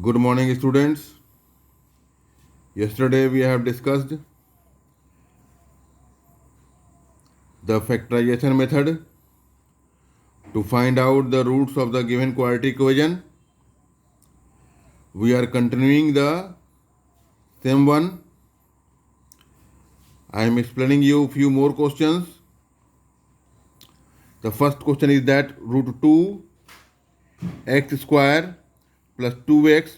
Good morning, students. Yesterday we have discussed the factorization method to find out the roots of the given quadratic equation. We are continuing the same one. I am explaining you few more questions. The first question is that root 2 x square plus 2x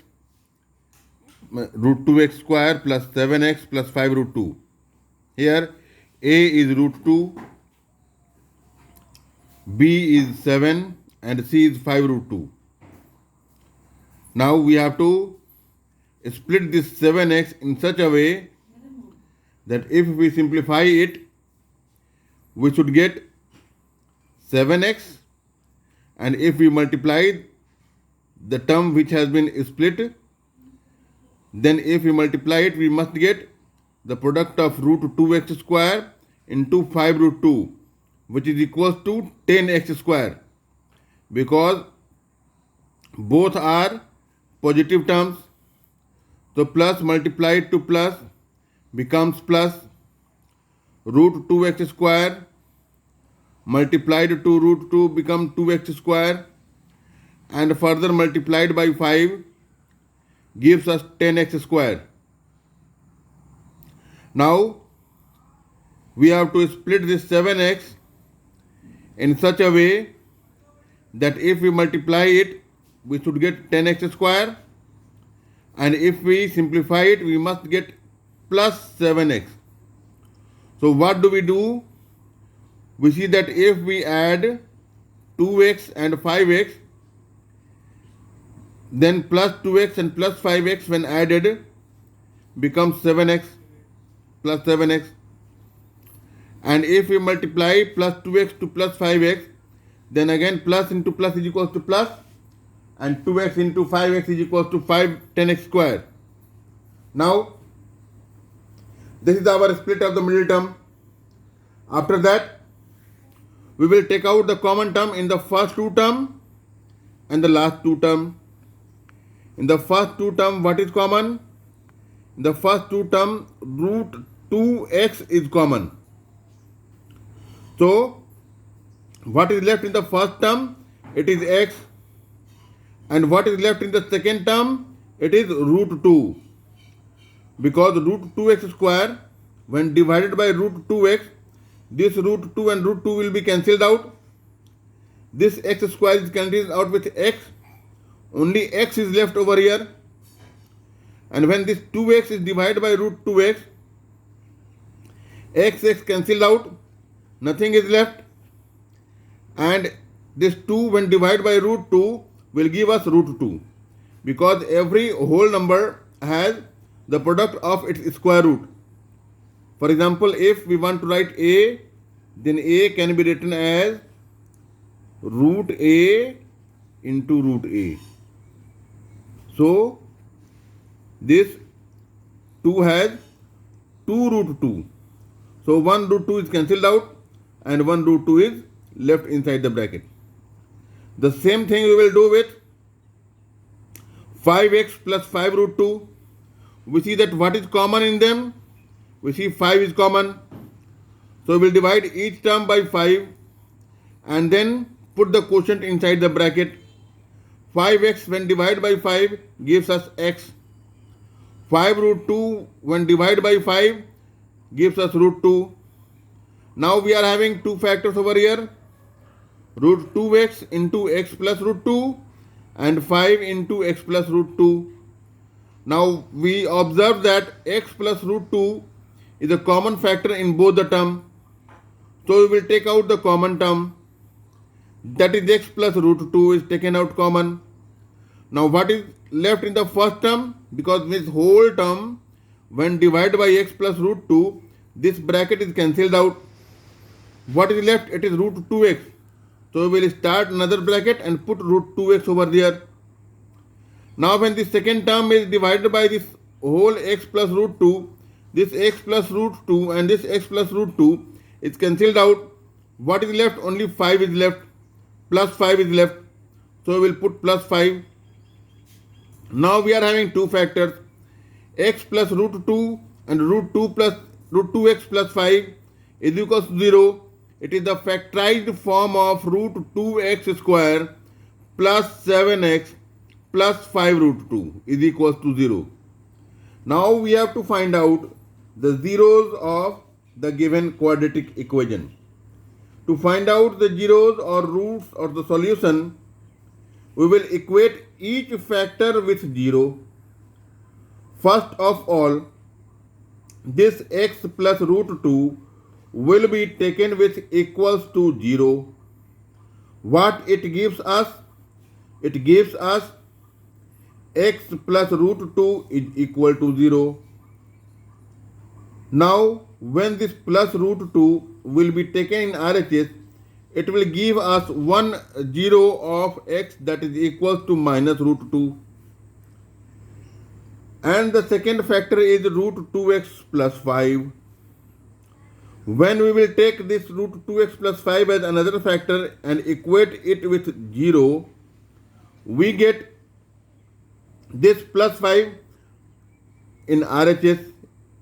root 2x square plus 7x plus 5 root 2. Here a is root 2, b is 7 and c is 5 root 2. Now we have to split this 7x in such a way that if we simplify it, we should get 7x, and if we multiply the term which has been split, then if we multiply it, we must get the product of root 2x square into 5 root 2, which is equals to 10x square, because both are positive terms. So plus multiplied to plus becomes plus root 2x square multiplied to root 2 become 2x square, and further multiplied by 5 gives us 10x square. Now we have to split this 7x in such a way that if we multiply it, we should get 10x square, and if we simplify it, we must get plus 7x. So what do? We see that if we add 2x and 5x, then plus 2x and plus 5x when added becomes 7x plus 7x. And if we multiply plus 2x to plus 5x, then again plus into plus is equals to plus, and 2x into 5x is equals to 10x square. Now this is our split of the middle term. After that, we will take out the common term in the first two term and the last two term. In the first two term, what is common? In the first two term, root 2x is common. So what is left in the first term? It is x. And what is left in the second term? It is root 2. Because root 2x square, when divided by root 2x, this root 2 and root 2 will be cancelled out. This x square is cancelled out with x. Only x is left over here. And when this 2x is divided by root 2x, x cancelled out, nothing is left. And this 2 when divided by root 2 will give us root 2. Because every whole number has the product of its square root. For example, if we want to write a, then a can be written as root a into root a. So this 2 has 2 root 2. So 1 root 2 is cancelled out and 1 root 2 is left inside the bracket. The same thing we will do with 5x plus 5 root 2. We see that what is common in them? We see 5 is common. So we will divide each term by 5 and then put the quotient inside the bracket. 5x when divided by 5 gives us x. 5 root 2 when divided by 5 gives us root 2. Now we are having two factors over here. Root 2x into x plus root 2 and 5 into x plus root 2. Now we observe that x plus root 2 is a common factor in both the term. So we will take out the common term. That is x plus root 2 is taken out common. Now what is left in the first term? Because this whole term when divided by x plus root 2, this bracket is cancelled out. What is left? It is root 2x. So we will start another bracket and put root 2x over there. Now when the second term is divided by this whole x plus root 2, this x plus root 2 and this x plus root 2 is cancelled out. What is left? Only 5 is left. Plus 5 is left. So we will put plus 5. Now we are having two factors, x plus root 2 and root 2 plus root 2x plus 5 is equals to 0. It is the factorized form of root 2x square plus 7x plus 5 root 2 is equals to 0. Now we have to find out the zeros of the given quadratic equation. To find out the zeros or roots or the solution, we will equate each factor with 0. First of all, this x plus root 2 will be taken with equals to 0. What it gives us? It gives us x plus root 2 is equal to 0. Now, when this plus root 2 will be taken in RHS, it will give us 1 0 of x, that is equal to minus root 2. And the second factor is root 2x plus 5. When we will take this root 2x plus 5 as another factor and equate it with 0, we get this plus 5 in RHS.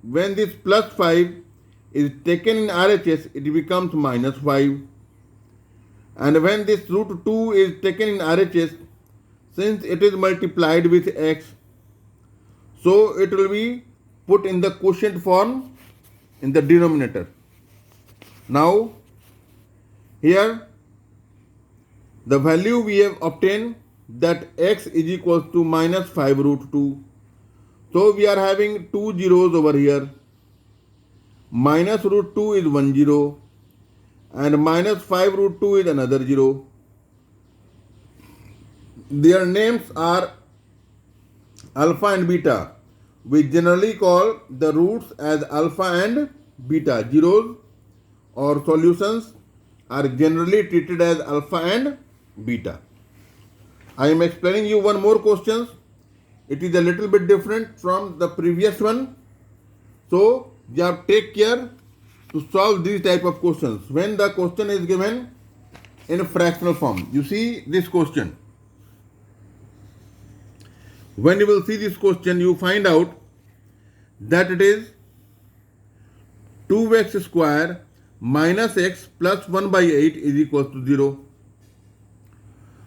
When this plus 5 is taken in RHS, it becomes minus 5. And when this root 2 is taken in RHS, since it is multiplied with x, so it will be put in the quotient form in the denominator. Now, here the value we have obtained, that x is equals to minus 5 root 2. So we are having two zeros over here. Minus root 2 is 1 0 and minus 5 root 2 is another 0. Their names are alpha and beta. We generally call the roots as alpha and beta. Zeros or solutions are generally treated as alpha and beta. I am explaining you one more question. It is a little bit different from the previous one. So, just take care to solve these type of questions. When the question is given in a fractional form. You see this question. When you will see this question, you find out that it is 2x square minus x plus 1 by 8 is equal to 0.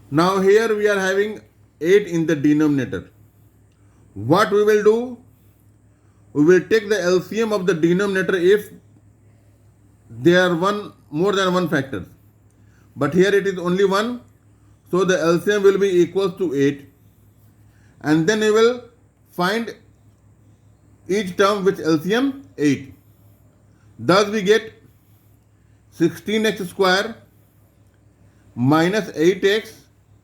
Now here we are having 8 in the denominator. What we will do? We will take the LCM of the denominator if there are more than one factor. But here it is only one. So the LCM will be equal to 8. And then we will find each term with LCM 8. Thus we get 16x square minus 8x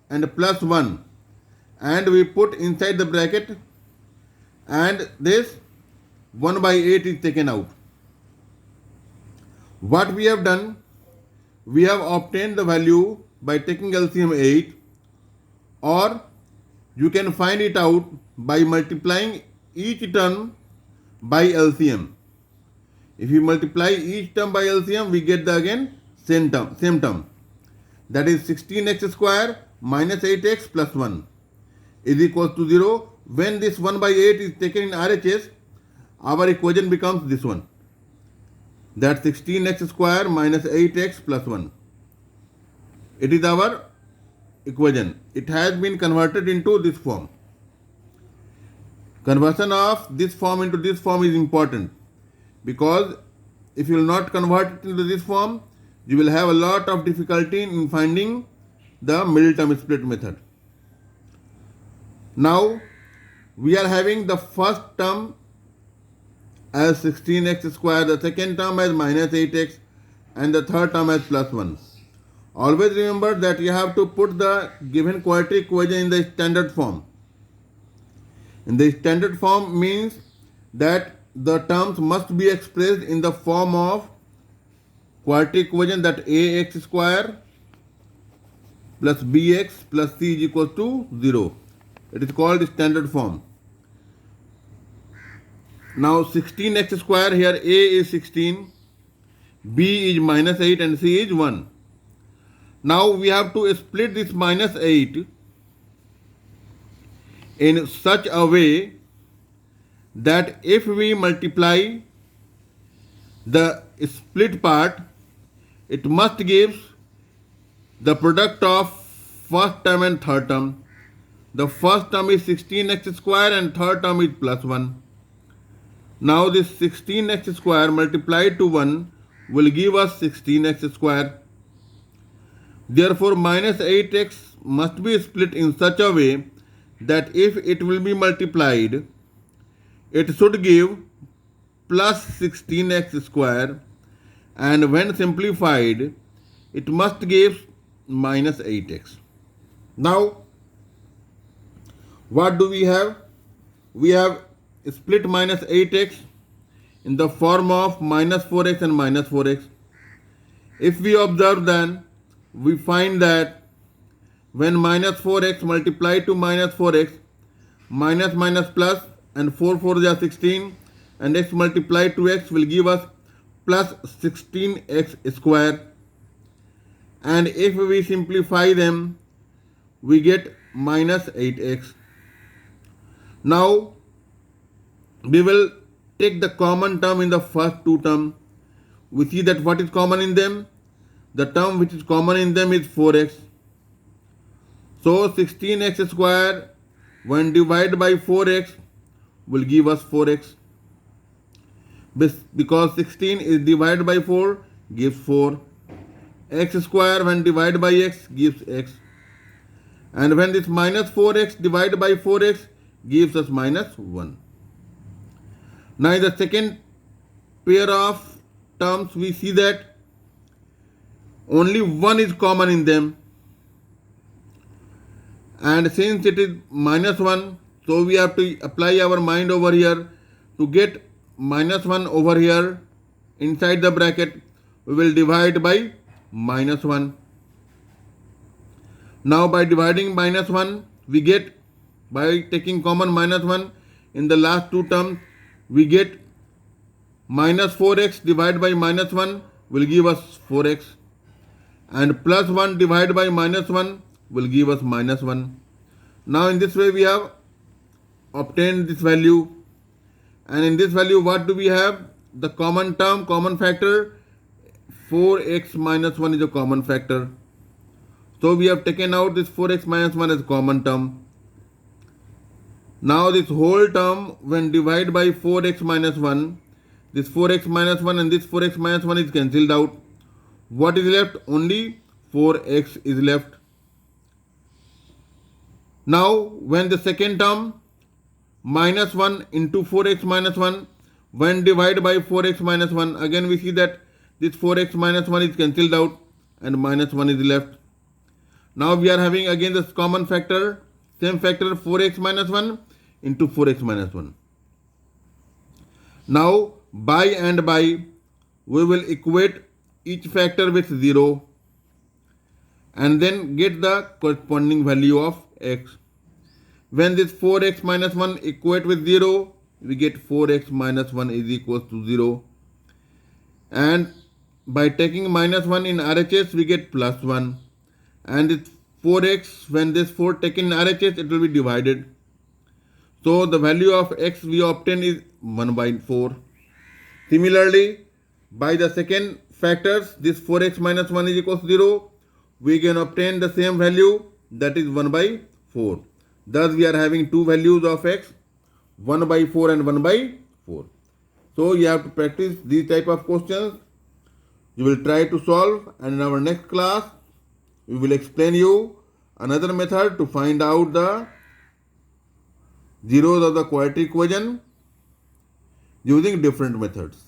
and plus 1. And we put inside the bracket, and this 1 by 8 is taken out. What we have done, we have obtained the value by taking LCM 8, or you can find it out by multiplying each term by LCM. If you multiply each term by LCM, we get the again same term. That is 16x square minus 8x plus 1 is equal to 0. When this 1 by 8 is taken in RHS, our equation becomes this one. That 16x square minus 8x plus 1. It is our equation. It has been converted into this form. Conversion of this form into this form is important, because if you will not convert it into this form, you will have a lot of difficulty in finding the middle term split method. Now we are having the first term as 16x square, the second term as minus 8x, and the third term as plus 1. Always remember that you have to put the given quadratic equation in the standard form. In the standard form means that the terms must be expressed in the form of quadratic equation, that ax square plus bx plus c is equal to 0. It is called standard form. Now 16x square, here a is 16, b is minus 8 and c is 1. Now we have to split this minus 8 in such a way that if we multiply the split part, it must give the product of first term and third term. The first term is 16x square and third term is plus 1. Now this 16x square multiplied to 1 will give us 16x square. Therefore minus 8x must be split in such a way that if it will be multiplied, it should give plus 16x square, and when simplified, it must give minus 8x. Now, what do we have? We have split minus 8x in the form of minus 4x and minus 4x. If we observe, then we find that when minus 4x multiplied to minus 4x, minus minus plus, and 4 4 is 16, and x multiplied to x will give us plus 16x square. And if we simplify them, we get minus 8x. Now, we will take the common term in the first two terms. We see that what is common in them? The term which is common in them is 4x. So 16x square when divided by 4x will give us 4x. Because 16 is divided by 4 gives 4. X square when divided by x gives x. And when this minus 4x divided by 4x gives us minus 1. Now in the second pair of terms we see that only 1 is common in them. And since it is minus 1, so we have to apply our mind over here to get minus 1 over here inside the bracket. We will divide by minus 1. Now by dividing minus 1, we get, by taking common minus 1 in the last two terms, we get minus 4x divided by minus 1 will give us 4x. And plus 1 divided by minus 1 will give us minus 1. Now in this way we have obtained this value. And in this value what do we have? The common term, common factor, 4x minus 1 is a common factor. So we have taken out this 4x minus 1 as common term. Now this whole term when divided by 4x minus 1, this 4x minus 1 and this 4x minus 1 is cancelled out. What is left? Only 4x is left. Now when the second term minus 1 into 4x minus 1 when divided by 4x minus 1, again we see that this 4x minus 1 is cancelled out and minus 1 is left. Now we are having again this common factor, same factor, 4x minus 1 into 4x minus 1. Now by and by we will equate each factor with 0 and then get the corresponding value of x. When this 4x minus 1 equate with 0, we get 4x minus 1 is equal to 0. And by taking minus 1 in RHS, we get plus 1. And this 4x, when this 4 taken in RHS, it will be divided. So the value of x we obtain is 1 by 4. Similarly, by the second factors, this 4x minus 1 is equal to 0, we can obtain the same value, that is 1 by 4. Thus we are having two values of x, 1 by 4 and 1 by 4. So you have to practice these type of questions. You will try to solve, and in our next class we will explain you another method to find out the zeros of the quadratic equation using different methods.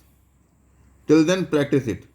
Till then, practice it.